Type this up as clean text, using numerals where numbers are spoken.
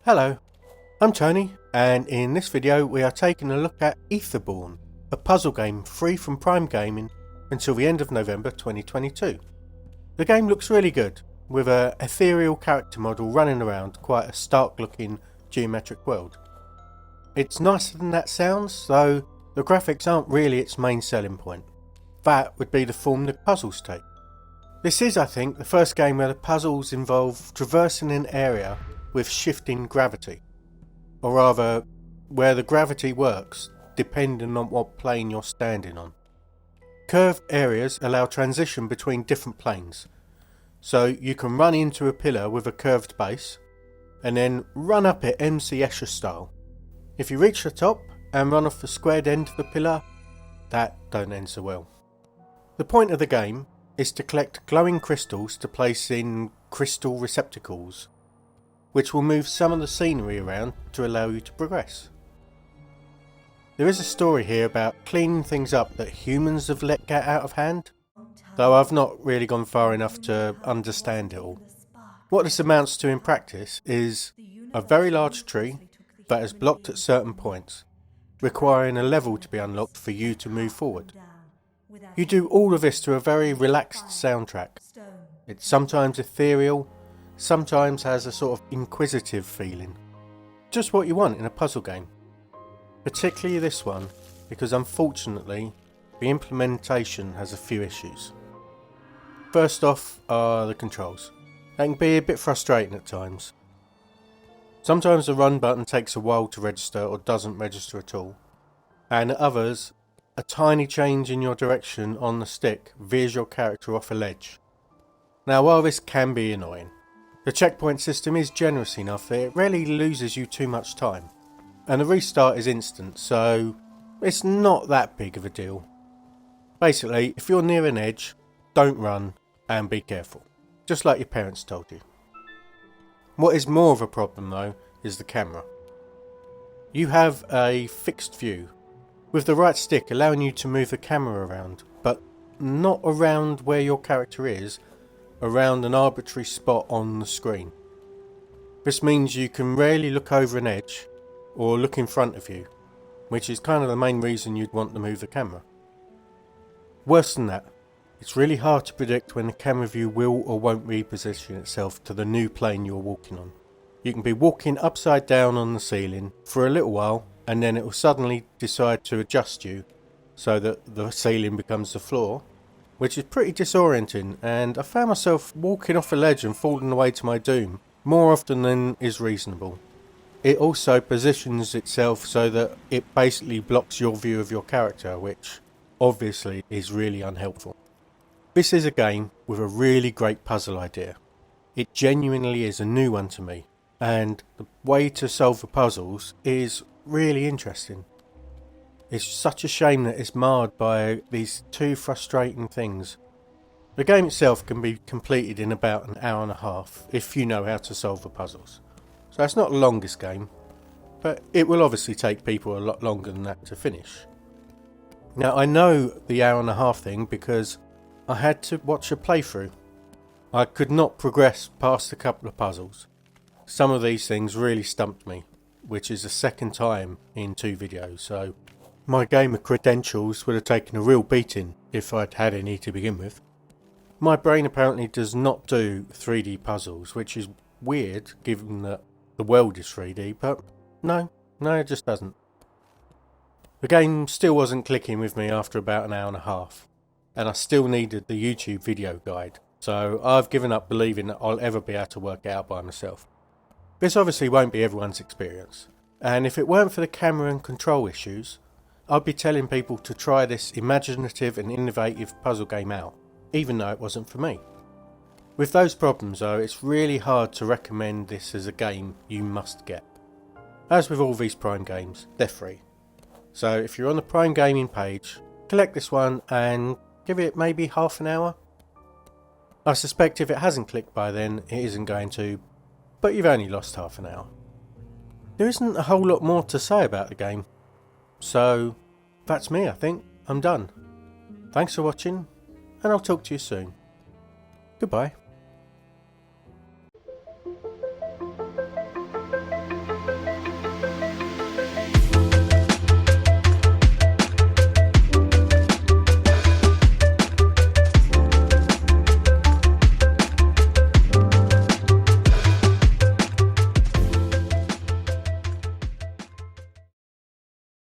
Hello, I'm Tony, and in this video we are taking a look at Etherborn, a puzzle game free from Prime Gaming until the end of November 2022. The game looks really good, with an ethereal character model running around quite a stark looking geometric world. It's nicer than that sounds, though the graphics aren't really its main selling point. That would be the form the puzzles take. This is, I think, the first game where the puzzles involve traversing an area with shifting gravity, or rather, where the gravity works depending on what plane you're standing on. Curved areas allow transition between different planes, so you can run into a pillar with a curved base, and then run up it MC Escher style. If you reach the top and run off the squared end of the pillar, that don't end so well. The point of the game is to collect glowing crystals to place in crystal receptacles, which will move some of the scenery around to allow you to progress. There is a story here about cleaning things up that humans have let get out of hand, though I've not really gone far enough to understand it all. What this amounts to in practice is a very large tree that is blocked at certain points, requiring a level to be unlocked for you to move forward. You do all of this to a very relaxed soundtrack. It's sometimes ethereal, sometimes has a sort of inquisitive feeling. Just what you want in a puzzle game. Particularly this one, because unfortunately the implementation has a few issues. First off are the controls. They can be a bit frustrating at times. Sometimes the run button takes a while to register or doesn't register at all, and at others, a tiny change in your direction on the stick veers your character off a ledge. Now, while this can be annoying, the checkpoint system is generous enough that it rarely loses you too much time, and the restart is instant, so it's not that big of a deal. Basically, if you're near an edge, don't run and be careful, just like your parents told you. What is more of a problem though is the camera. You have a fixed view, with the right stick allowing you to move the camera around, but not around where your character is, around an arbitrary spot on the screen. This means you can rarely look over an edge or look in front of you, which is kind of the main reason you'd want to move the camera. Worse than that, it's really hard to predict when the camera view will or won't reposition itself to the new plane you're walking on. You can be walking upside down on the ceiling for a little while, and then it will suddenly decide to adjust you so that the ceiling becomes the floor, which is pretty disorienting, and I found myself walking off a ledge and falling away to my doom more often than is reasonable. It also positions itself so that it basically blocks your view of your character, which obviously is really unhelpful. This is a game with a really great puzzle idea. It genuinely is a new one to me, and the way to solve the puzzles is really interesting. It's such a shame that it's marred by these two frustrating things. The game itself can be completed in about an hour and a half if you know how to solve the puzzles. So it's not the longest game, but it will obviously take people a lot longer than that to finish. Now, I know the hour and a half thing because I had to watch a playthrough. I could not progress past a couple of puzzles. Some of these things really stumped me, which is the second time in 2 videos, so my gamer credentials would have taken a real beating if I'd had any to begin with. My brain apparently does not do 3D puzzles, which is weird given that the world is 3D, but no, it just doesn't. The game still wasn't clicking with me after about an hour and a half, and I still needed the YouTube video guide, so I've given up believing that I'll ever be able to work it out by myself. This obviously won't be everyone's experience, and if it weren't for the camera and control issues, I'd be telling people to try this imaginative and innovative puzzle game out, even though it wasn't for me. With those problems though, it's really hard to recommend this as a game you must get. As with all these Prime games, they're free. So if you're on the Prime Gaming page, collect this one and give it maybe half an hour. I suspect if it hasn't clicked by then, it isn't going to, but you've only lost half an hour. There isn't a whole lot more to say about the game. So, that's me, I think. I'm done. Thanks for watching, and I'll talk to you soon. Goodbye.